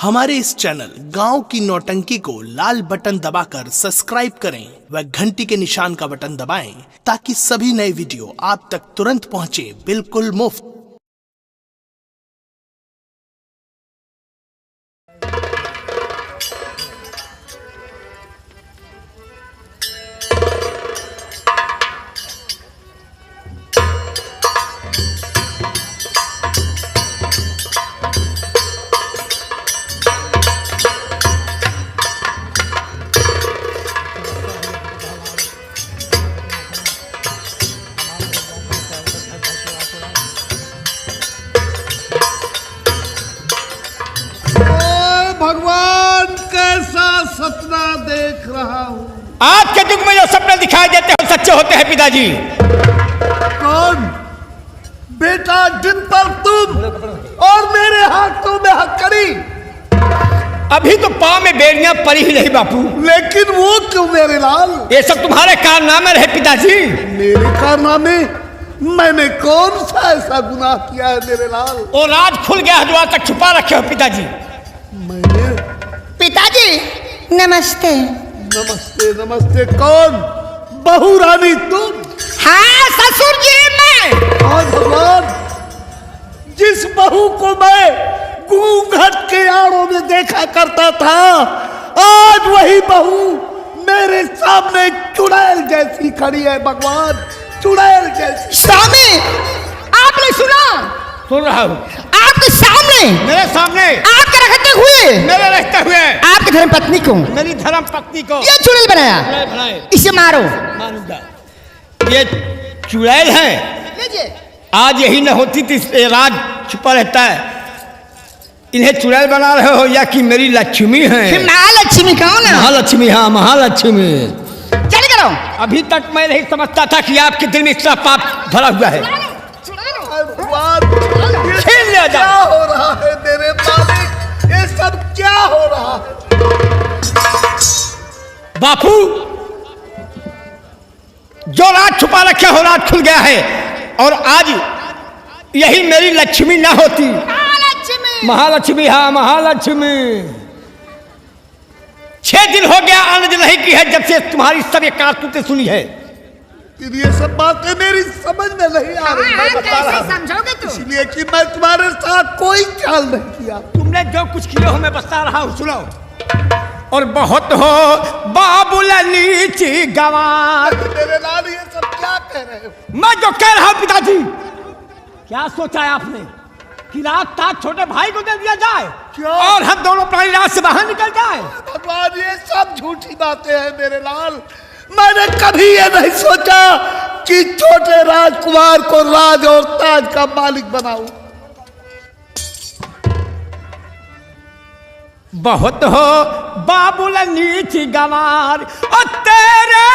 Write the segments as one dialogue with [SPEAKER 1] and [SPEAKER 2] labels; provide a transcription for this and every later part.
[SPEAKER 1] हमारे इस चैनल गांव की नौटंकी को लाल बटन दबाकर सब्सक्राइब करें व घंटी के निशान का बटन दबाएं ताकि सभी नए वीडियो आप तक तुरंत पहुंचे बिल्कुल मुफ्त।
[SPEAKER 2] भगवान कैसा सपना देख रहा हूँ।
[SPEAKER 3] आज के युग में जो सपने दिखाई देते हैं सच्चे होते हैं पिताजी।
[SPEAKER 2] कौन? बेटा डिम्पल तुम और मेरे हाथों में हथकड़ी।
[SPEAKER 3] अभी तो पाँव में बेड़ियां पड़ी ही नहीं बापू।
[SPEAKER 2] लेकिन वो क्यों मेरे लाल?
[SPEAKER 3] ये सब तुम्हारे कारनामे रहे पिताजी।
[SPEAKER 2] मेरे कारनामे? मैंने कौन सा ऐसा गुनाह किया है मेरे लाल?
[SPEAKER 3] और राज खुल गया जो आज तक छुपा रखे हो पिताजी।
[SPEAKER 2] मैंने?
[SPEAKER 4] पिताजी नमस्ते।
[SPEAKER 2] नमस्ते नमस्ते। कौन? बहू रानी तुम?
[SPEAKER 4] हाँ ससुर जी मैं।
[SPEAKER 2] और भगवान, जिस बहू को मैं घूंघट के आड़ों में देखा करता था, आज वही बहू मेरे सामने चुड़ैल जैसी खड़ी है। भगवान, चुड़ैल जैसी।
[SPEAKER 4] स्वामी आपने सुना?
[SPEAKER 3] सुन रहा हूँ।
[SPEAKER 4] आपके सामने,
[SPEAKER 3] मेरे सामने,
[SPEAKER 4] आपके रहते हुए,
[SPEAKER 3] मेरे रहते हुए
[SPEAKER 4] आपकी धर्म पत्नी को,
[SPEAKER 3] मेरी धर्म पत्नी को
[SPEAKER 4] ये चुड़ैल बनाया।
[SPEAKER 3] बनाए।
[SPEAKER 4] इसे मारो।
[SPEAKER 3] मारूंगा। ये चुड़ैल है।
[SPEAKER 4] लीजिए।
[SPEAKER 3] आज यही न होती थी, ये राज छुपा रहता है। इन्हें चुड़ैल बना रहे हो या कि मेरी लक्ष्मी है?
[SPEAKER 4] महालक्ष्मी कौन है?
[SPEAKER 3] महालक्ष्मी। हाँ महालक्ष्मी।
[SPEAKER 4] चल करो।
[SPEAKER 3] अभी तक मैं नहीं समझता था कि आपके दिल में इतना पाप भरा हुआ है।
[SPEAKER 2] भगवान, ये
[SPEAKER 3] छीन ले जा।
[SPEAKER 2] क्या हो रहा है मेरे मालिक? ये सब क्या हो रहा है?
[SPEAKER 3] बापू, जो राज छुपा रखे हो राज खुल गया है। और आज यही मेरी लक्ष्मी ना होती। महालक्ष्मी। हाँ महालक्ष्मी। 6 दिन हो गया अन्न नहीं की है जब से तुम्हारी सब ये कारतूतें सुनी है।
[SPEAKER 2] ये सब बातें मेरी समझ में नहीं आ रही। मैं बता रहा हूं।
[SPEAKER 4] समझोगे तुम?
[SPEAKER 2] इसलिए कि मैं तुम्हारे साथ कोई चाल नहीं किया।
[SPEAKER 3] तुमने जो कुछ किया हो मैं बता रहा हूँ, सुनो। और बहुत हो बाबुल नीची गवार।
[SPEAKER 2] मेरे लाल ये सब क्या कह रहे हो?
[SPEAKER 3] मैं जो कह रहा हूँ पिताजी, क्या सोचा है आपने कि रात ताज छोटे भाई को दे दिया जाए?
[SPEAKER 2] क्या? और
[SPEAKER 3] हम दोनों प्राणी रात से बाहर निकल जाए?
[SPEAKER 2] भगवान, ये सब झूठी बातें हैं मेरे लाल। मैंने कभी ये नहीं सोचा कि छोटे राजकुमार को राज और ताज का मालिक बनाऊं।
[SPEAKER 3] बहुत हो बाबुल नीची गवार और तेरे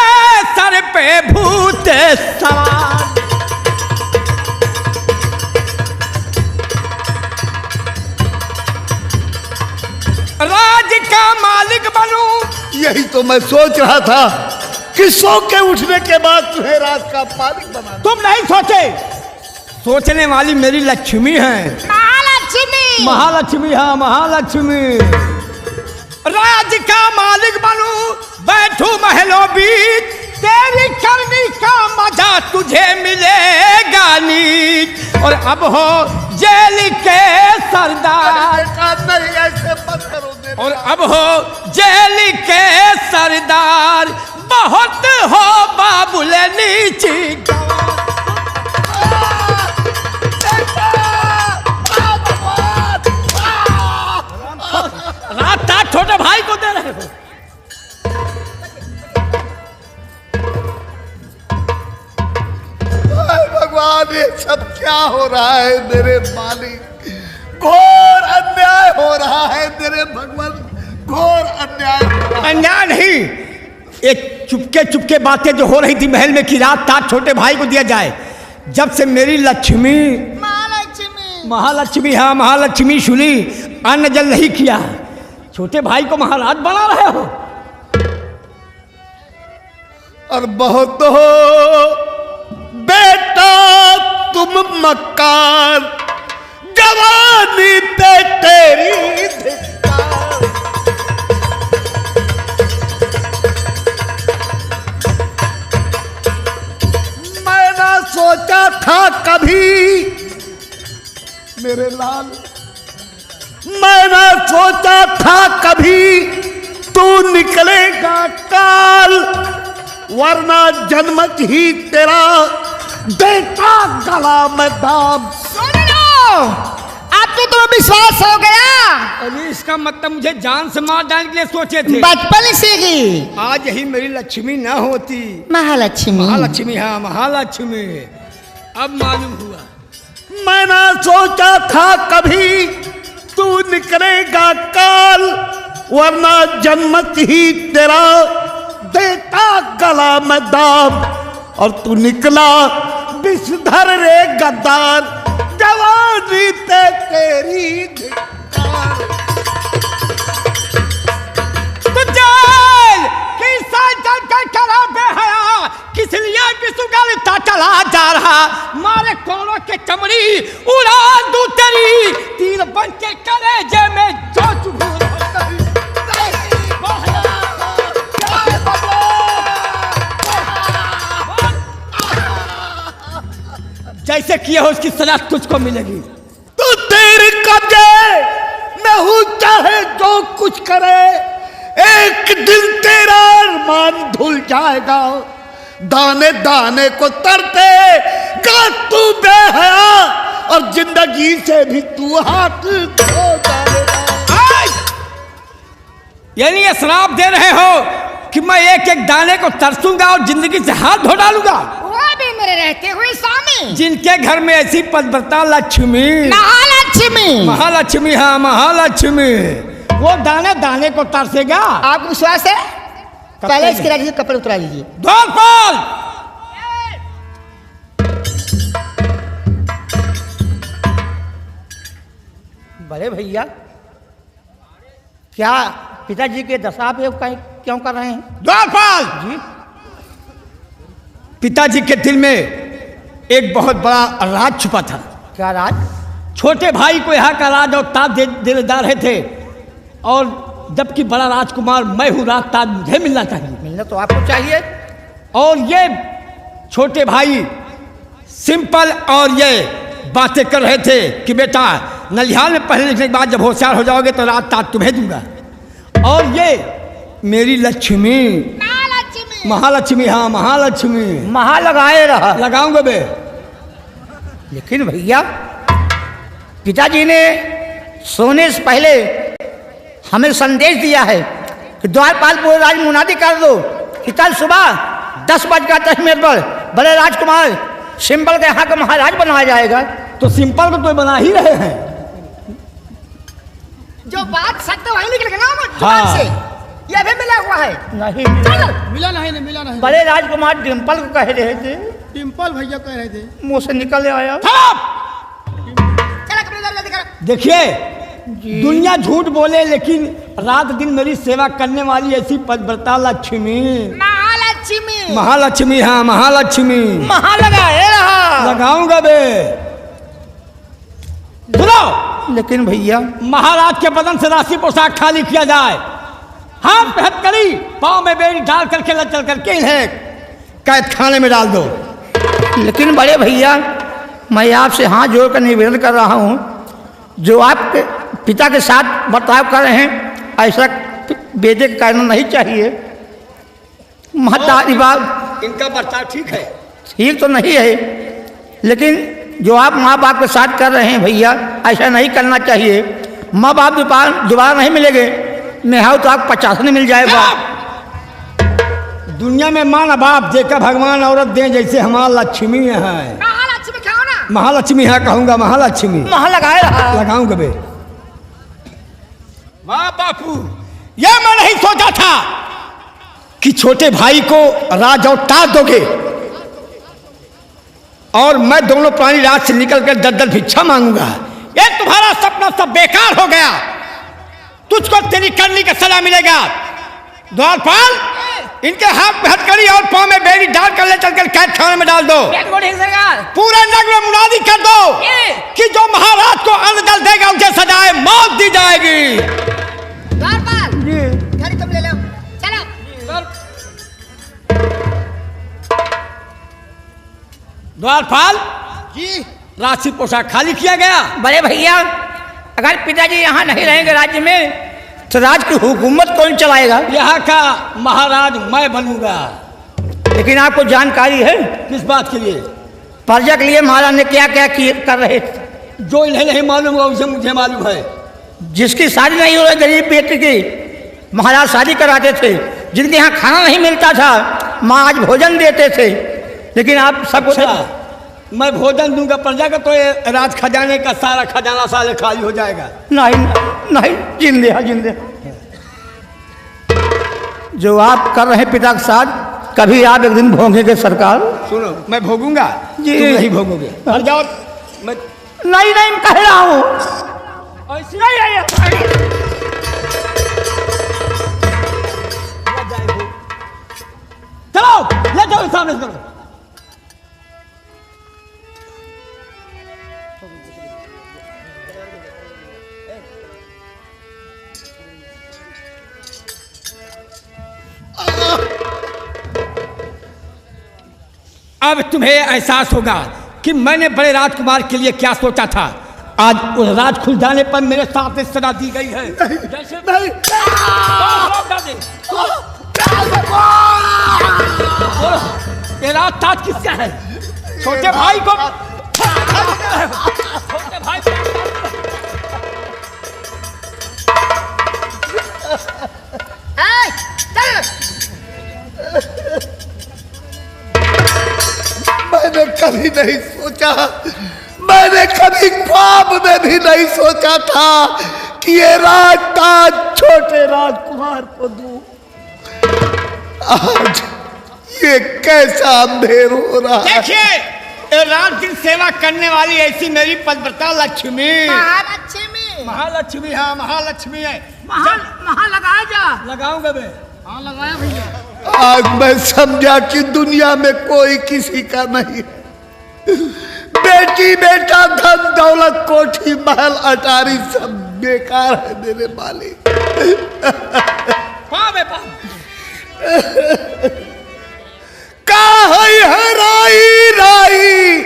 [SPEAKER 3] सर पे भूत सवार। राज का मालिक बनूं।
[SPEAKER 2] यही तो मैं सोच रहा था कि सो के उठने के बाद तुम्हें राज का मालिक बना।
[SPEAKER 3] तुम नहीं सोचे। सोचने वाली मेरी लक्ष्मी है।
[SPEAKER 4] महालक्ष्मी।
[SPEAKER 3] महालक्ष्मी। हाँ महालक्ष्मी। राज का मालिक बनूं, बैठूं महलों बीच, तेरी करनी का मजा तुझे मिलेगा नीच। और अब हो जेल के सरदार।
[SPEAKER 2] नहीं, ऐसे मत करो मेरे।
[SPEAKER 3] और अब हो जेल के सरदार, बहुत हो बाबुल नीची। रात ताज छोटे भाई को दे रहे हो।
[SPEAKER 2] भगवान, ये सब क्या हो रहा है मेरे मालिक? घोर अन्याय हो रहा है मेरे भगवान, घोर अन्याय।
[SPEAKER 3] अन्याय नहीं, ये चुपके चुपके बातें जो हो रही थी महल में कि रात ताज छोटे भाई को दिया जाए, जब से मेरी लक्ष्मी महालक्ष्मी। हाँ महालक्ष्मी सुनी, अन्न जल नहीं किया, छोटे भाई को महाराज बना रहे हो।
[SPEAKER 2] और बहुत हो बेटा तुम मक्कार, जवानी पे तेरी धिक्कार। मेरे लाल। मैंने सोचा था कभी तू निकलेगा काल, वरना जन्मत ही तेरा देता गला में दाब।
[SPEAKER 4] सुन लो, अब तो विश्वास हो गया।
[SPEAKER 3] अरे इसका मतलब मुझे जान से मार डालने के लिए सोचे थे।
[SPEAKER 4] बचपन से ही
[SPEAKER 3] आज यही मेरी लक्ष्मी ना होती।
[SPEAKER 4] महालक्ष्मी,
[SPEAKER 3] महालक्ष्मी, हाँ महालक्ष्मी, अब मालूम हुआ।
[SPEAKER 2] मैंने सोचा था कभी तू निकलेगा काल, वरना जन्मत ही तेरा देता गला में दाब। और तू निकला विषधर रे गद्दार, जवानी ते तेरी धिक्कार।
[SPEAKER 3] तो चल किसा चल कर करा बेहया, किस लिए बिसुगल ता चला जा रहा। मारे कोनों के चमड़ी उड़ा दूं तेरी, तीर बन के कलेजे में जो चुभू। जैसे किया हो उसकी सजा तुझको मिलेगी।
[SPEAKER 2] तू तेरे कब्जे में हूँ, चाहे जो कुछ करे, एक दिन तेरा अरमान धुल जाएगा। दाने दाने को तरते गा तू बेहया, और जिंदगी से भी तू हाथ धो जाएगा।
[SPEAKER 3] यानी ये श्राप दे रहे हो कि मैं एक एक दाने को तरसूंगा और जिंदगी से हाथ धो डालूंगा।
[SPEAKER 4] वो भी मेरे रहते हुए स्वामी,
[SPEAKER 3] जिनके घर में ऐसी पदव्रता लक्ष्मी,
[SPEAKER 4] महालक्ष्मी,
[SPEAKER 3] महालक्ष्मी, हाँ महालक्ष्मी, वो दाने दाने को तरसेगा।
[SPEAKER 4] आपको विश्वास है? पहले इसके राज्य से कपड़े उतरा लीजिए।
[SPEAKER 3] द्वारपाल,
[SPEAKER 5] बड़े भैया, क्या पिताजी के दशा पे क्यों कर रहे हैं?
[SPEAKER 3] द्वारपाल
[SPEAKER 5] जी,
[SPEAKER 3] पिताजी के दिल में एक बहुत बड़ा राज छुपा था।
[SPEAKER 5] क्या राज?
[SPEAKER 3] छोटे भाई को यहाँ का राज और ताज दिलदार रहे थे, और जबकि बड़ा राजकुमार मैं हूँ, राज ताज मुझे मिलना चाहिए।
[SPEAKER 5] मिलना तो आपको चाहिए।
[SPEAKER 3] और ये छोटे भाई सिंपल और ये बातें कर रहे थे कि बेटा नलिहाल में पढ़ने लिखने के बाद जब होशियार हो जाओगे तो राज ताज तुम्हें दूंगा। और ये मेरी लक्ष्मी, महालक्ष्मी, हाँ महालक्ष्मी,
[SPEAKER 5] महा लगाए रहा।
[SPEAKER 3] लगाऊंगा बे।
[SPEAKER 5] लेकिन भैया, पिताजी ने सोने से पहले हमें संदेश दिया है कि द्वारपाल पूरे राज मुनादी कर दो कि कल सुबह 10:10 पर बड़े राजकुमार सिंपल के यहाँ का महाराज बनाया जाएगा।
[SPEAKER 3] तो सिंपल को तो बना ही रहे हैं।
[SPEAKER 4] जो बात सत्य वही निकल गया ना
[SPEAKER 3] हाँ।
[SPEAKER 4] जुबान से, ये भी मिला हुआ है।
[SPEAKER 5] नहीं,
[SPEAKER 6] मिला नहीं, मिला नहीं।
[SPEAKER 5] बड़े राजकुमार डिम्पल को कह रहे थे,
[SPEAKER 6] डिम्पल भैया कह रहे थे।
[SPEAKER 5] मुंह से निकल आया।
[SPEAKER 4] चला कपड़े जल्दी करो।
[SPEAKER 3] देखिए, दुनिया झूठ बोले लेकिन रात दिन मेरी सेवा करने वाली ऐसी पदव्रता लक्ष्मी,
[SPEAKER 4] महालक्ष्मी,
[SPEAKER 3] महालक्ष्मी, हाँ महालक्ष्मी,
[SPEAKER 5] महा लगाए रहा।
[SPEAKER 3] लगाऊंगा बे। सुनो,
[SPEAKER 5] लेकिन भैया,
[SPEAKER 3] महाराज के बदन से राशि पोशाक खाली किया जाए, हाथ पे हथकड़ी, पाँव में बेड़ी डाल करके लचल करके इन्हें कैद खाने में डाल दो।
[SPEAKER 5] लेकिन बड़े भैया, मैं आपसे हाथ जोड़कर निवेदन कर रहा हूँ, जो आपके पिता के साथ बर्ताव कर रहे हैं ऐसा बेटे का करना नहीं चाहिए। महतारी बात
[SPEAKER 3] इनका बर्ताव ठीक है?
[SPEAKER 5] ठीक तो नहीं है, लेकिन जो आप माँ बाप के साथ कर रहे हैं भैया, ऐसा नहीं करना चाहिए। माँ बाप दोबारा नहीं मिलेंगे, मैं हाँ तो आप 50 नहीं मिल जाएगा।
[SPEAKER 3] दुनिया में माँ बाप देकर भगवान औरत दें, जैसे हमारा लक्ष्मी है।
[SPEAKER 4] महालक्ष्मी खाओ ना।
[SPEAKER 3] महालक्ष्मी है, कहूंगा महालक्ष्मी,
[SPEAKER 5] महा लगाए रहा।
[SPEAKER 3] लगाऊंगा बे। वाह बापू, यह मैं नहीं सोचा था कि छोटे भाई को राज और ताज दोगे और मैं दोनों प्राणी राज से निकलकर दल भिक्षा मांगूंगा। ये तुम्हारा सपना सब बेकार हो गया। तुझको तेरी करनी का सजा मिलेगा। द्वारपाल, इनके हाथ में हथकड़ी और पाँव में बेड़ी डाल कर ले चलकर कैद खाने में डाल दो। पूरे नगर में मुनादी कर दो कि जो महाराज को अन्न जल देगा उसे सजाए मौत दी जाएगी।
[SPEAKER 4] द्वारपाल, गाड़ी तुम ले लो, चलो।
[SPEAKER 3] द्वारपाल
[SPEAKER 6] जी,
[SPEAKER 3] राजसी पोशाक खाली किया गया।
[SPEAKER 5] बड़े भैया, अगर पिताजी यहाँ नहीं रहेंगे राज्य में तो राज की हुकूमत कौन चलाएगा?
[SPEAKER 3] यहाँ का महाराज मैं बनूंगा।
[SPEAKER 5] लेकिन आपको जानकारी है
[SPEAKER 3] किस बात के लिए?
[SPEAKER 5] प्रजा के लिए महाराज ने क्या क्या कर रहे थे?
[SPEAKER 3] जो इन्हें नहीं मालूम होगा उसे मुझे मालूम है।
[SPEAKER 5] जिसकी शादी नहीं हो रही गरीब बेटी की, महाराज शादी कराते थे। जिनके यहाँ खाना नहीं मिलता था, महाराज भोजन देते थे। लेकिन आप सबको
[SPEAKER 3] मैं भोजन दूंगा प्रजा का तो ये राज खजाने का सारा खजाना साले खाली हो जाएगा।
[SPEAKER 5] नहीं नहीं, जिंदे जिंदे जो आप कर रहे हैं पिता के साथ, कभी आप एक दिन भोगेंगे सरकार।
[SPEAKER 3] सुनो, मैं भोगूंगा
[SPEAKER 5] जी।
[SPEAKER 3] तुम नहीं भोगोगे। हट जाओ। मैं
[SPEAKER 5] नहीं नहीं कह रहा हूँ।
[SPEAKER 3] चलो ले जाओ सामने से। अब तुम्हें एहसास होगा कि मैंने बड़े राजकुमार के लिए क्या सोचा था। आज उस राज खुल जाने पर मेरे साथ इस सजा दी गई है। जैसे ये राज ताज किसका है? छोटे भाई को छोटे भाई
[SPEAKER 2] मैंने कभी नहीं सोचा, मैंने कभी ख्वाब में भी नहीं सोचा था कि ये राजताज छोटे राजकुमार को दूं। आज ये कैसा अंधेर हो रहा है।
[SPEAKER 3] देखिए, रात दिन सेवा करने वाली ऐसी मेरी पदव्रता लक्ष्मी। महालक्ष्मी, हाँ महालक्ष्मी है।
[SPEAKER 5] महा लगाया जा।
[SPEAKER 3] लगाऊंगा मैं।
[SPEAKER 6] हाँ लगाया भैया।
[SPEAKER 2] आज मैं समझा कि दुनिया में कोई किसी का नहीं। बेटी बेटा धन दौलत कोठी महल अटारी सब बेकार है मेरे मालिक। राई राई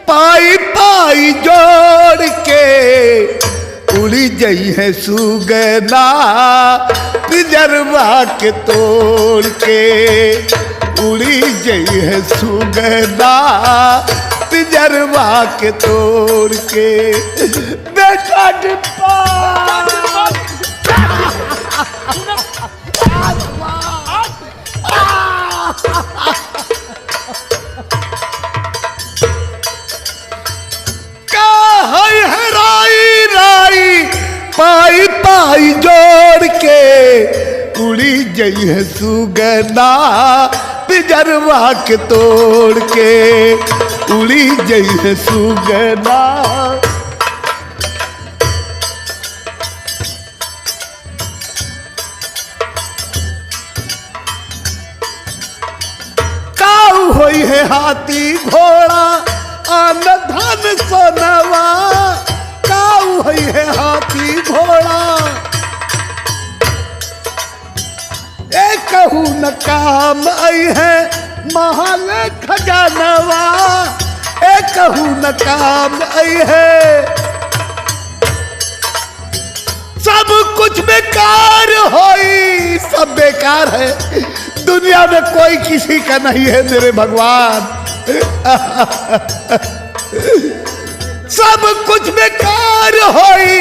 [SPEAKER 2] पाई पाई जोड़ के उड़ी गई है सुगना पिजरवा के तोड़ के। उड़ी गई है सुगना पिजरवा के तोड़ के। बेटा डिब्बा पाई पाई जोड़ के उड़ी गई है सुगना पिजरवा के तोड़ के। उड़ी गई है सुगना। काऊ होई है हाथी घोड़ा आन धन सोनवा। काऊ होई है हाथी घोड़ा कहू न काम आई है महल खजानवा। कहू न काम आई है सब कुछ बेकार होई। सब बेकार है दुनिया में कोई किसी का नहीं है मेरे भगवान। सब कुछ बेकार होई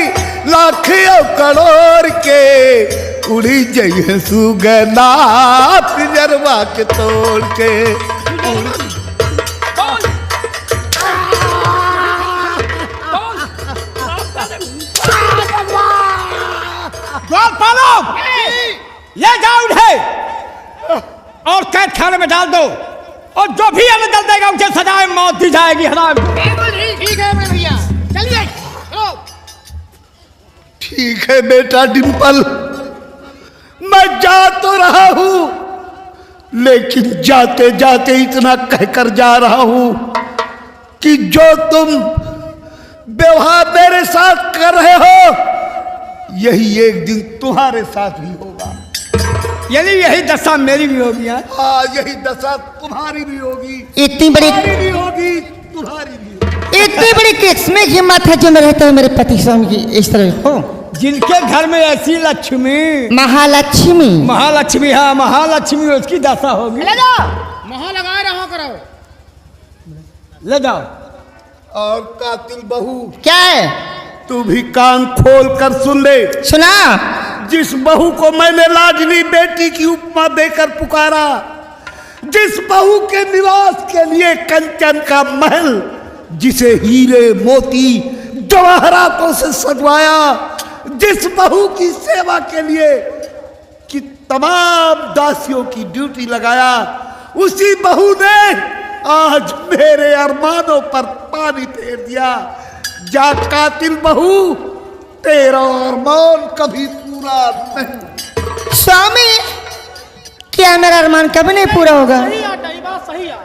[SPEAKER 2] लाख करोड़ के। उड़ी गई है सुगना पिजरवा के तोड़ के।
[SPEAKER 3] ले जाओ उन्हें और कैद खाने में डाल दो और जो भी हमें दल देगा उसे सजाए मौत दी जाएगी। हराम।
[SPEAKER 6] ठीक है भैया, चलिए।
[SPEAKER 2] ठीक है बेटा डिम्पल, मैं जा तो रहा हूं लेकिन जाते जाते इतना कहकर जा रहा हूं कि जो तुम व्यवहार मेरे साथ कर रहे हो यही एक दिन तुम्हारे साथ भी होगा।
[SPEAKER 3] यानी यही दशा मेरी भी होगी।
[SPEAKER 2] हाँ, यही दशा तुम्हारी भी होगी।
[SPEAKER 4] इतनी बड़ी
[SPEAKER 2] भी होगी, तुम्हारी भी होगी।
[SPEAKER 4] इतनी बड़ी किस्में हिम्मत है जो मैं रहता हूँ मेरे पति स्वामी की इस तरह हो।
[SPEAKER 3] जिनके घर में ऐसी लक्ष्मी,
[SPEAKER 4] महालक्ष्मी,
[SPEAKER 3] महालक्ष्मी, हाँ महालक्ष्मी, उसकी दशा होगी।
[SPEAKER 6] ले जाओ, महा लगाए रहो करो।
[SPEAKER 3] ले जाओ।
[SPEAKER 2] और कातिल बहू,
[SPEAKER 4] क्या है?
[SPEAKER 2] तू भी कान खोल कर सुन ले।
[SPEAKER 4] सुना?
[SPEAKER 2] जिस बहू को मैंने लाडली बेटी की उपमा देकर पुकारा, जिस बहू के निवास के लिए कंचन का महल, जिसे हीरे मोती जवाहरातों से सजवाया, जिस बहू की सेवा के लिए कि तमाम दासियों की ड्यूटी लगाया, उसी बहू ने आज मेरे अरमानों पर पानी फेर दिया। जा कातिल बहू, तेरा अरमान कभी पूरा नहीं।
[SPEAKER 4] स्वामी, क्या मेरा अरमान कभी नहीं पूरा होगा?
[SPEAKER 6] सही है, ये बात सही है।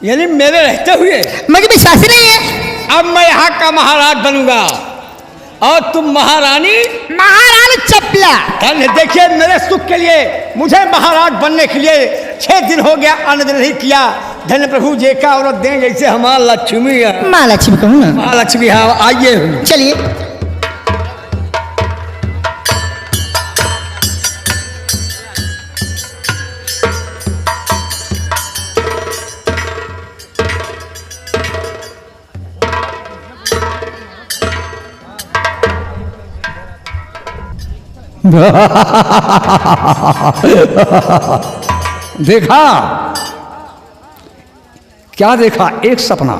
[SPEAKER 3] यानी मेरे रहते हुए
[SPEAKER 4] मुझे विश्वास ही नहीं है।
[SPEAKER 3] अब मैं यहाँ का महाराज बनूंगा और तुम महारानी।
[SPEAKER 4] महारानी चपला।
[SPEAKER 3] देखिए, मेरे सुख के लिए, मुझे महाराज बनने के लिए 6 दिन हो गया, अन्न नहीं किया। धन्य प्रभु जे का औरत दें जैसे हमारा लक्ष्मी है।
[SPEAKER 4] महालक्ष्मी कहूँ ना?
[SPEAKER 3] महालक्ष्मी, हाँ आइए।
[SPEAKER 4] चलिए।
[SPEAKER 7] देखा क्या देखा? एक सपना,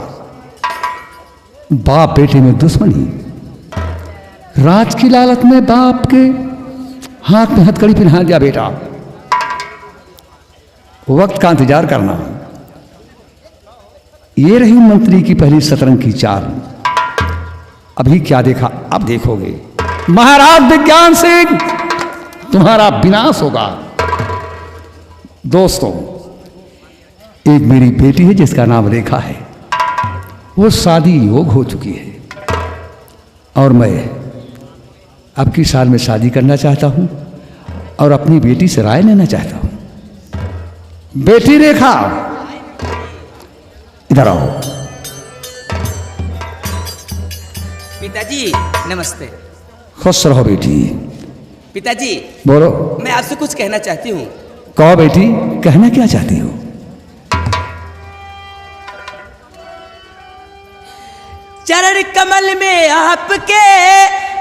[SPEAKER 7] बाप बेटे में दुश्मनी, राज की लालच में बाप के हाथ में हथकड़ी पहना दिया बेटा। वक्त का इंतजार करना। ये रही मंत्री की पहली शतरंज की चाल। अभी क्या देखा, अब देखोगे। महाराज विज्ञान सिंह, तुम्हारा विनाश होगा। दोस्तों, एक मेरी बेटी है जिसका नाम रेखा है। वो शादी योग हो चुकी है और मैं अब की साल में शादी करना चाहता हूं और अपनी बेटी से राय लेना चाहता हूं। बेटी रेखा, इधर आओ।
[SPEAKER 8] पिताजी नमस्ते।
[SPEAKER 7] खुश रहो बेटी।
[SPEAKER 8] पिताजी,
[SPEAKER 7] बोलो।
[SPEAKER 8] मैं आपसे कुछ कहना चाहती हूँ।
[SPEAKER 7] कहो बेटी, कहना क्या चाहती हो?
[SPEAKER 8] चरण कमल में आपके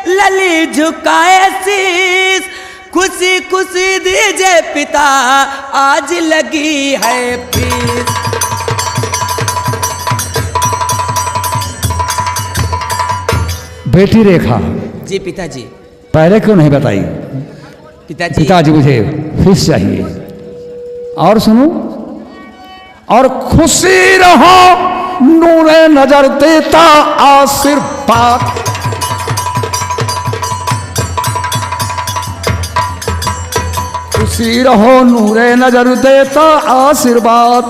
[SPEAKER 8] लली झुकाए शीस, खुशी खुशी दीजिए पिता, आज लगी है फीस।
[SPEAKER 7] बेटी रेखा।
[SPEAKER 8] जी पिताजी।
[SPEAKER 7] पहले क्यों नहीं बताई?
[SPEAKER 8] पिताजी,
[SPEAKER 7] पिताजी मुझे फीस चाहिए। और सुनो, और खुशी रहो, नूरे नजर देता आशीर्वाद। खुशी रहो, नूरे नजर देता आशीर्वाद,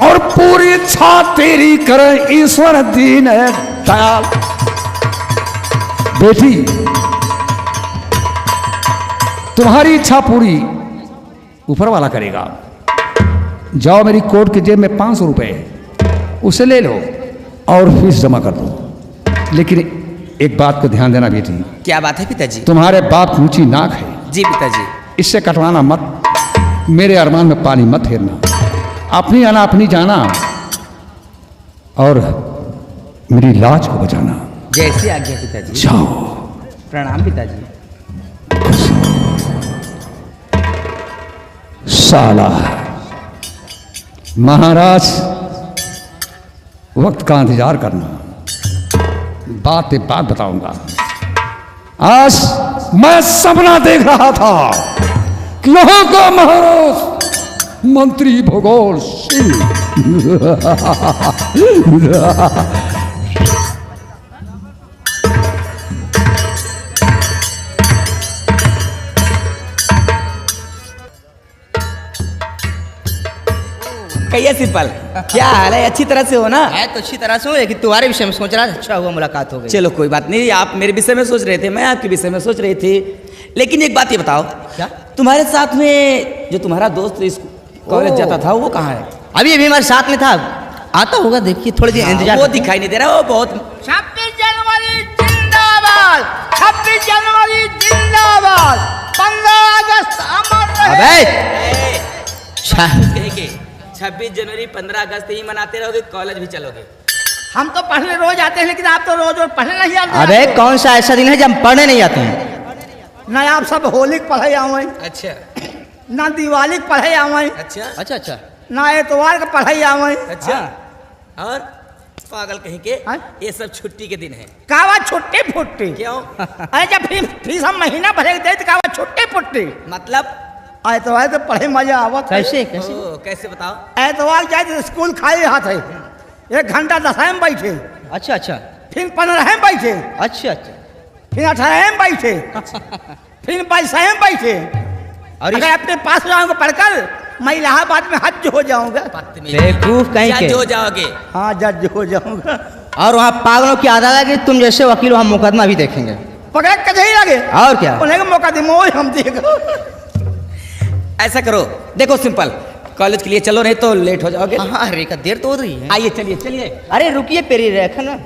[SPEAKER 7] और पूरी इच्छा तेरी करे ईश्वर दीन दयाल। बेटी, तुम्हारी इच्छा पूरी ऊपर वाला करेगा। जाओ, मेरी कोट की जेब में 500 रुपए, उसे ले लो और फीस जमा कर दो। लेकिन एक बात को ध्यान देना बेटी।
[SPEAKER 8] क्या बात है पिताजी?
[SPEAKER 7] तुम्हारे बाप ऊंची नाक है।
[SPEAKER 8] जी पिताजी।
[SPEAKER 7] इससे कटवाना मत, मेरे अरमान में पानी मत फेरना। अपनी आना अपनी जाना और मेरी लाज को बचाना।
[SPEAKER 8] जैसी आज्ञा पिताजी।
[SPEAKER 7] जाओ।
[SPEAKER 8] प्रणाम पिताजी।
[SPEAKER 7] साला महाराज, वक्त का इंतजार करना, बात पे बात बताऊंगा। आज मैं सपना देख रहा था कि यहाँ का महाराज मंत्री भूगोल सिंह
[SPEAKER 8] कैसे सिंपल, क्या हाल है? अच्छी तरह से हो ना?
[SPEAKER 5] है तो अच्छी तरह से हो, लेकिन तुम्हारे विषय में सोच रहा था। अच्छा हुआ मुलाकात हो गई।
[SPEAKER 8] चलो कोई बात नहीं, आप मेरे विषय में सोच रहे थे, मैं आपके विषय में सोच रही थी। लेकिन एक बात ये बताओ,
[SPEAKER 5] क्या?
[SPEAKER 8] तुम्हारे साथ में जो तुम्हारा दोस्त कॉलेज जाता था, वो कहाँ है?
[SPEAKER 5] अभी अभी हमारे साथ में था, आता होगा, देखिए थोड़ी देर इंतजार
[SPEAKER 8] वो
[SPEAKER 5] करते हैं।
[SPEAKER 8] दिखाई नहीं दे रहा, वो बहुत
[SPEAKER 5] 26 जनवरी जिंदाबाद, 26 जनवरी जिंदाबाद, 15 अगस्त अमर रहे।
[SPEAKER 8] अबे 26 जनवरी 15 अगस्त ही मनाते रहोगे, कॉलेज भी चलोगे?
[SPEAKER 5] हम तो पढ़ने रोज आते हैं, लेकिन आप तो रोज रोज पढ़ने नहीं आते।
[SPEAKER 8] अबे कौन सा ऐसा दिन है जब हम पढ़ने नहीं आते हैं?
[SPEAKER 5] ना आप सब होली के पढ़े आवे,
[SPEAKER 8] अच्छा
[SPEAKER 5] ना दिवाली के पढ़े आवे,
[SPEAKER 8] अच्छा अच्छा अच्छा
[SPEAKER 5] ना एतवार के पढ़े आवे।
[SPEAKER 8] अच्छा। और पागल कहीं के,
[SPEAKER 5] हाँ?
[SPEAKER 8] ये सब छुट्टी के दिन है।
[SPEAKER 5] कावा छुट्टी फुट्टी
[SPEAKER 8] क्यों?
[SPEAKER 5] अरे जब फीस हम महीना भरे के दे तो कावा छुट्टी फुट्टी।
[SPEAKER 8] मतलब
[SPEAKER 5] एतवार तो पढ़े मजा आवत है।
[SPEAKER 8] कैसे कैसे बताओ?
[SPEAKER 5] एतवार जाए तो स्कूल खाली हाथ है, 1 घंटा 10 में बैठे,
[SPEAKER 8] अच्छा अच्छा
[SPEAKER 5] फिर 15 में बैठे,
[SPEAKER 8] अच्छा अच्छा।
[SPEAKER 5] फिर 18 में बैठे, फिर 22 में बैठे।
[SPEAKER 8] और
[SPEAKER 5] अगर अपने पास जाऊंगा पढ़कर, मैं इलाहाबाद में हज हो जाऊंगा।
[SPEAKER 8] बेवकूफ कहीं के हो जाओगे।
[SPEAKER 5] हाँ जज हो जाऊंगा।
[SPEAKER 8] और वहाँ पागलों की आदत है कि तुम जैसे वकील वहाँ मुकदमा भी देखेंगे।
[SPEAKER 5] पकड़ के नहीं लगे
[SPEAKER 8] और क्या?
[SPEAKER 5] उन्हें मौका दे, मोह हम देगा।
[SPEAKER 8] ऐसा करो, देखो सिंपल, कॉलेज के लिए चलो, नहीं तो लेट हो जाओगे।
[SPEAKER 5] हाँ रेखा देर तो हो रही है।
[SPEAKER 8] आइए चलिए चलिए। अरे रुकिए, पेरी रेखा ना।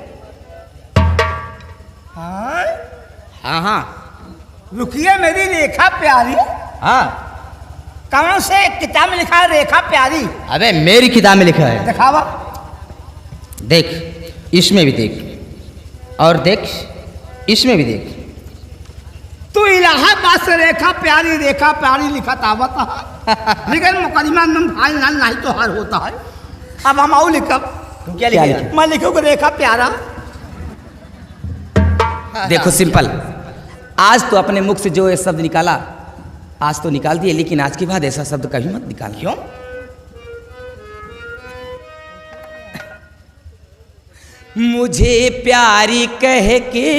[SPEAKER 8] हाँ हाँ
[SPEAKER 5] रुकिए मेरी रेखा प्यारी।
[SPEAKER 8] हाँ।
[SPEAKER 5] कौन से किताब में लिखा है रेखा प्यारी?
[SPEAKER 8] अबे मेरी किताब में लिखा है।
[SPEAKER 5] दिखावा।
[SPEAKER 8] देख, इसमें भी देख, और देख, इसमें भी देख।
[SPEAKER 5] तू इलाहाबाद से रेखा प्यारी लिखा तावत है, लेकिन मुकदमा में फाइनल नहीं तो हर होता है। अब हम आओ लिखब।
[SPEAKER 8] तुम क्या लिखे?
[SPEAKER 5] मैं लिखूंगा रेखा प्यारा।
[SPEAKER 8] देखो सिंपल, आज तो अपने मुख से जो ये शब्द निकाला, आज तो निकाल दिए, लेकिन आज के बाद ऐसा शब्द कभी मत निकाल। क्यों? मुझे प्यारी कह के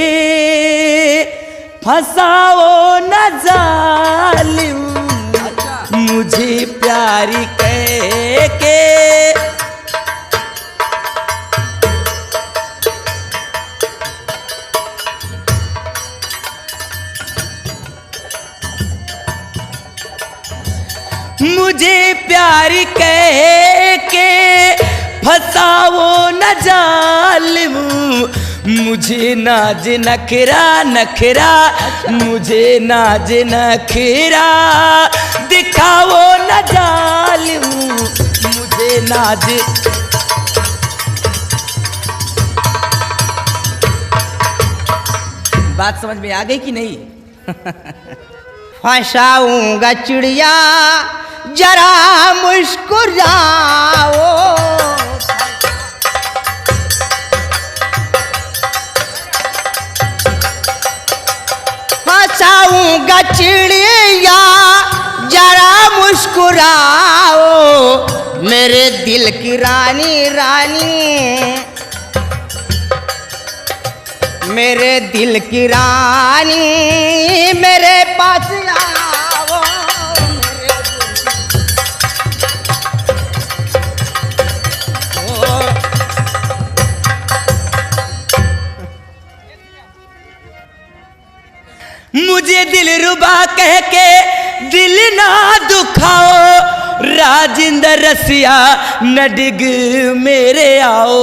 [SPEAKER 8] फसाओ न जालिम, मुझे प्यारी कह के मुझे प्यार कह के फसाओ न जालिम, मुझे नाज नखरा नखरा, मुझे नाज नखरा दिखाओ न जालिम, मुझे नाज। बात समझ में आ गई कि नहीं?
[SPEAKER 5] फंसाऊंगा चिड़िया जरा मुस्कुराओ, फंसाऊंगा चिड़िया जरा मुस्कुराओ, मेरे दिल की रानी रानी, मेरे दिल की रानी मेरे पास आओ,
[SPEAKER 8] मुझे दिल रुबा कह के दिल ना दुखाओ, राजिंदर रसिया न डिग मेरे आओ,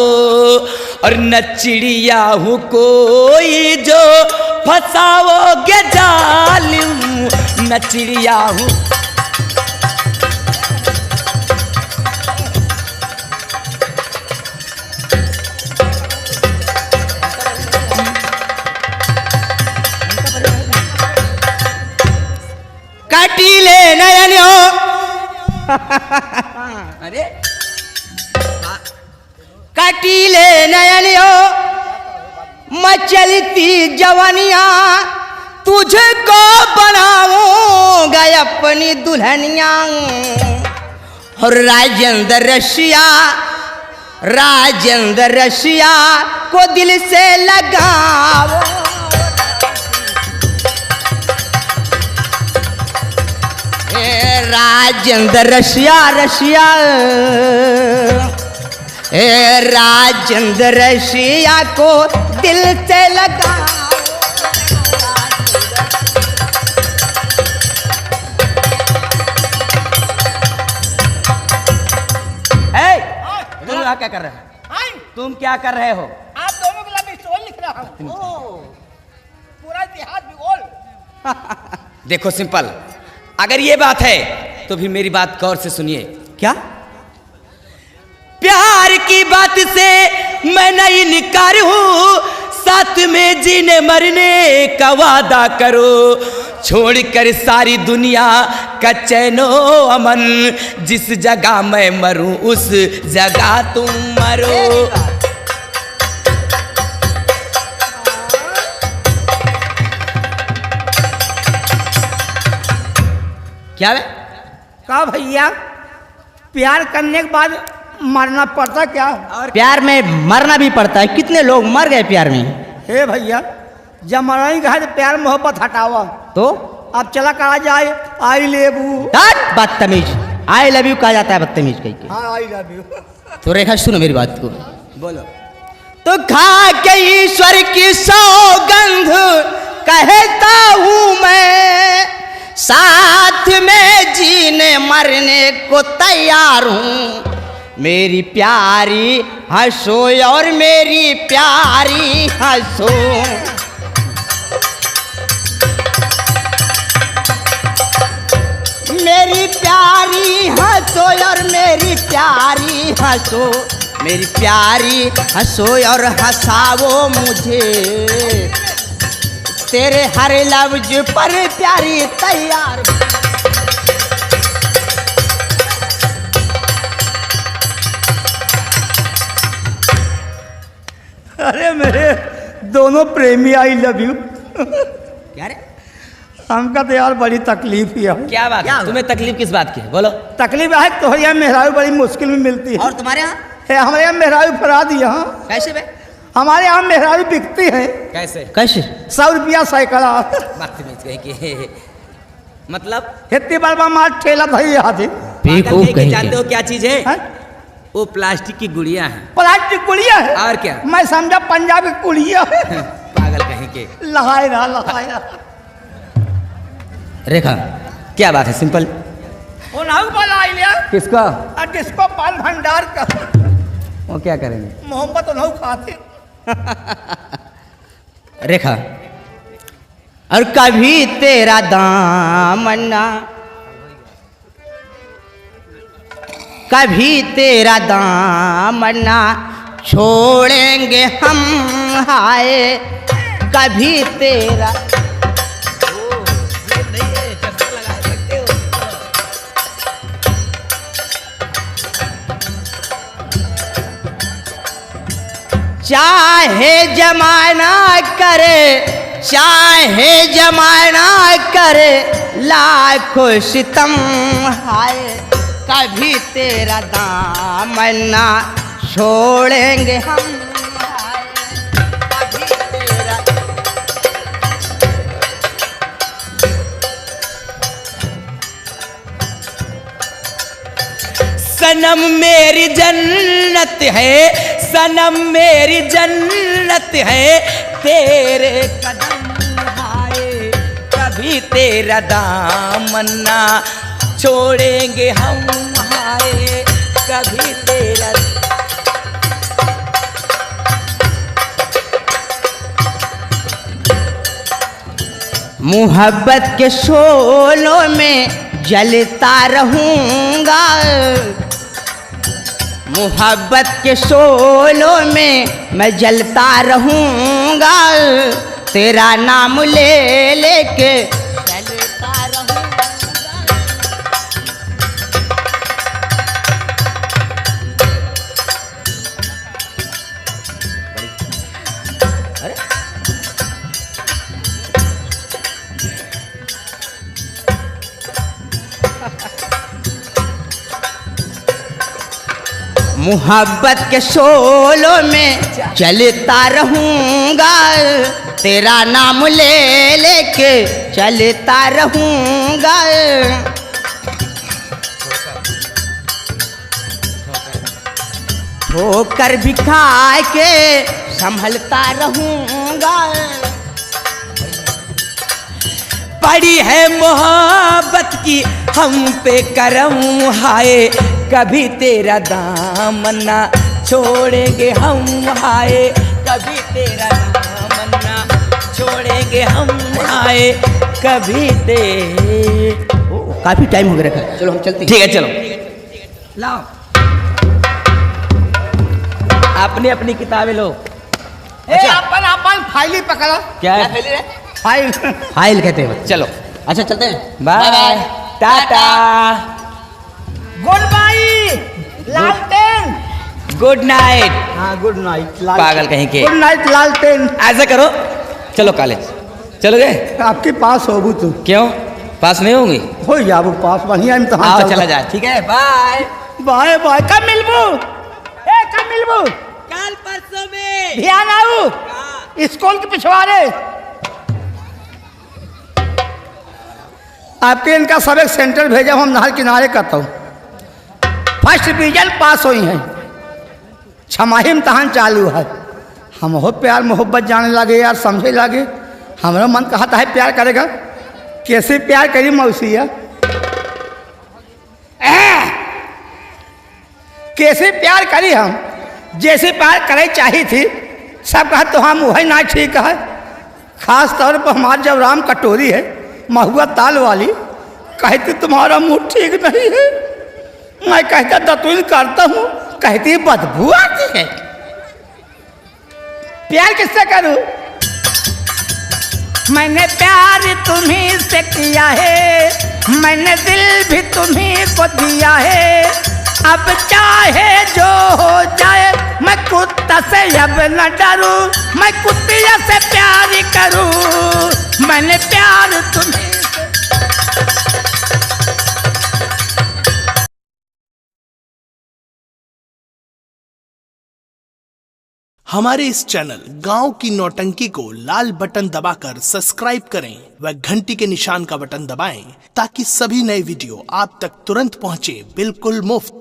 [SPEAKER 8] और न चिड़िया हूँ कोई जो फसाओगे जालिम, न चिड़िया हूँ।
[SPEAKER 5] कटीले नयनियो
[SPEAKER 8] अरे
[SPEAKER 5] कटीले नयनियो मचलती जवानिया, तुझको बनाऊंगा अपनी दुल्हनिया, और राजेंद्र रशिया को दिल से लगाओ, राजेंद्र रशिया राजेंद्र रशिया को दिल से लगा,
[SPEAKER 8] क्या कर रहे हो?
[SPEAKER 5] हाँ?
[SPEAKER 8] तुम क्या कर रहे हो?
[SPEAKER 5] आप दोनों के लिए स्टोरी लिख रहा हूँ। पूरा इतिहास भूगोल।
[SPEAKER 8] देखो सिंपल, अगर ये बात है तो भी मेरी बात गौर से सुनिए। क्या? प्यार की बात से मैं नहीं इनकार हूं, साथ में जीने मरने का वादा करो, छोड़कर सारी दुनिया का चैनो अमन, जिस जगह मैं मरूं उस जगह तुम मरो। क्या है?
[SPEAKER 5] कहा भैया, प्यार करने के बाद मरना पड़ता क्या?
[SPEAKER 4] प्यार में मरना भी पड़ता है, कितने लोग मर गए प्यार में।
[SPEAKER 5] हे भैया, जब मरना ही कहा तो प्यार मोहब्बत हटावा,
[SPEAKER 4] तो
[SPEAKER 5] अब चला कहा जाए आई लव यू।
[SPEAKER 4] बदतमीज, आई लव यू कहा जाता है बदतमीज कह के।
[SPEAKER 5] हाँ आई लव यू।
[SPEAKER 4] तो रेखा सुनो मेरी बात को।
[SPEAKER 8] बोलो।
[SPEAKER 4] तो खा के ईश्वर की सौगंध कहता हूँ मैं, साथ में जीने मरने को तैयार हूँ, मेरी प्यारी हंसो और मेरी प्यारी हंसो। मेरी प्यारी हंसो और मेरी प्यारी हंसो, मेरी प्यारी हंसो और हंसाओ मुझे, तेरे हर लफ्ज पर प्यारी तैयार।
[SPEAKER 5] अरे मेरे दोनों प्रेमी आई लव यू।
[SPEAKER 8] क्या रे?
[SPEAKER 5] हमका तो यार बड़ी तकलीफ ही है।
[SPEAKER 8] क्या बात है? तुम्हें तकलीफ किस बात की है? बोलो।
[SPEAKER 5] तकलीफ है तो यहाँ मेहरारू बड़ी मुश्किल में मिलती है।
[SPEAKER 8] और तुम्हारे यहाँ
[SPEAKER 5] हमारे यहाँ मेहरारू फरा दी। यहाँ
[SPEAKER 8] कैसे बे?
[SPEAKER 5] हमारे यहाँ मेहरारू बिकती है।
[SPEAKER 8] कैसे?
[SPEAKER 4] कैसे?
[SPEAKER 5] 100 रुपया सैकड़ा।
[SPEAKER 8] बदतमीज कहीं के। मतलब
[SPEAKER 5] इतनी बड़ा मार ठेला भाई आते।
[SPEAKER 4] बेवकूफ
[SPEAKER 8] कहीं के।
[SPEAKER 4] कहीं
[SPEAKER 8] जानते
[SPEAKER 4] के।
[SPEAKER 8] हो क्या चीज है? वो प्लास्टिक की गुड़िया है।
[SPEAKER 5] प्लास्टिक गुड़िया है
[SPEAKER 8] और क्या?
[SPEAKER 5] मैं समझा पंजाबी गुड़िया है।
[SPEAKER 8] पागल कहीं के।
[SPEAKER 5] लहाए रहा लहाए रहा।
[SPEAKER 8] रेखा क्या बात है? सिंपल।
[SPEAKER 5] वो नाउ वाला आई लिया
[SPEAKER 8] किसका?
[SPEAKER 5] जिसको पान भंडार का।
[SPEAKER 8] वो क्या करेंगे?
[SPEAKER 5] मोहब्बत तो नहीं खाते।
[SPEAKER 4] रेखा, और कभी तेरा दामना, कभी तेरा दामना छोड़ेंगे हम, हाय कभी तेरा। चाहे जमाना करे, चाहे जमाना करे लाखों सितम, हाय कभी तेरा दामना छोड़ेंगे हम, हाय कभी तेरा। सनम मेरी जन्नत है, सनम मेरी जन्नत है, तेरे कदम, हाय कभी तेरा दामना छोड़ेंगे हम, हाय कभी तेरा। मोहब्बत के शोलों में जलता रहूंगा, मोहब्बत के शोलों में मैं जलता रहूंगा, तेरा नाम ले लेके जलता रहूंगा। मोहब्बत के शोलों में चलता रहूंगा, तेरा नाम ले लेके चलता रहूंगा। ठोकर भी खा के संभलता रहूंगा। पड़ी है मोहब्बत की हम पे करम, हाय कभी तेरा दामना
[SPEAKER 8] छोड़ेंगे हम आए कभी तेरा नाम ना छोड़ेंगे हम आए कभी
[SPEAKER 5] काफी टाइम हो गया रखा, चलो हम चलते हैं।
[SPEAKER 8] ठीक है चलो लाओ अपनी अपनी किताबें लो।
[SPEAKER 5] अपन फाइल ही पकड़ा।
[SPEAKER 8] क्या है?
[SPEAKER 5] फाइल
[SPEAKER 8] फाइल कहते हो। चलो
[SPEAKER 5] अच्छा चलते हैं,
[SPEAKER 8] bye bye tata
[SPEAKER 5] good bye लालटेन।
[SPEAKER 8] Good night.
[SPEAKER 5] हाँ गुड नाइट
[SPEAKER 8] पागल कहीं के।
[SPEAKER 5] गुड नाइट लालटेन।
[SPEAKER 8] ऐसा करो चलो कॉलेज चलो गए।
[SPEAKER 5] आपके पास होगू तू?
[SPEAKER 8] क्यों पास नहीं होंगी?
[SPEAKER 5] हो जा वो पास, बढ़िया इम्तहान
[SPEAKER 8] आओ
[SPEAKER 5] चलता।
[SPEAKER 8] चला जाए। ठीक है बाय
[SPEAKER 5] बाय बाय। कब मिलबू? कब मिलबू?
[SPEAKER 8] कल परसों में।
[SPEAKER 5] ध्यान आऊ स्कूल के पिछवाड़े। आपके इनका सब एक सेंटर भेजा, हम नहर किनारे करता हूँ। फर्स्ट डिवीजन पास हुई हैं, छमाही इम्तहान चालू है। हम हो प्यार मोहब्बत जाने लगे यार, समझे लगे। हमारा मन कहता है प्यार करेगा, कैसे प्यार करी मौसिया, कैसे प्यार करी हम, जैसे प्यार करे चाहिए थी। सब कहा तो हम वही ना ठीक है। खास तौर पर हमारी जब राम कटोरी है महुआ ताल वाली कहती तुम्हारा मुंह ठीक नहीं है, मैं कहता दतुल करता हूँ, कहती बदबू आती है। प्यार किससे करूं? मैंने प्यार तुम्हीं से किया है, मैंने दिल भी तुम्हीं को दिया है। अब चाहे जो हो जाए मैं कुत्ता से अब न डरूं, मैं कुत्तिया से प्यार करूं। मैंने प्यार तुम्हीं
[SPEAKER 1] हमारे इस चैनल गांव की नौटंकी को लाल बटन दबाकर सब्सक्राइब करें व घंटी के निशान का बटन दबाएं ताकि सभी नए वीडियो आप तक तुरंत पहुंचे बिल्कुल मुफ्त।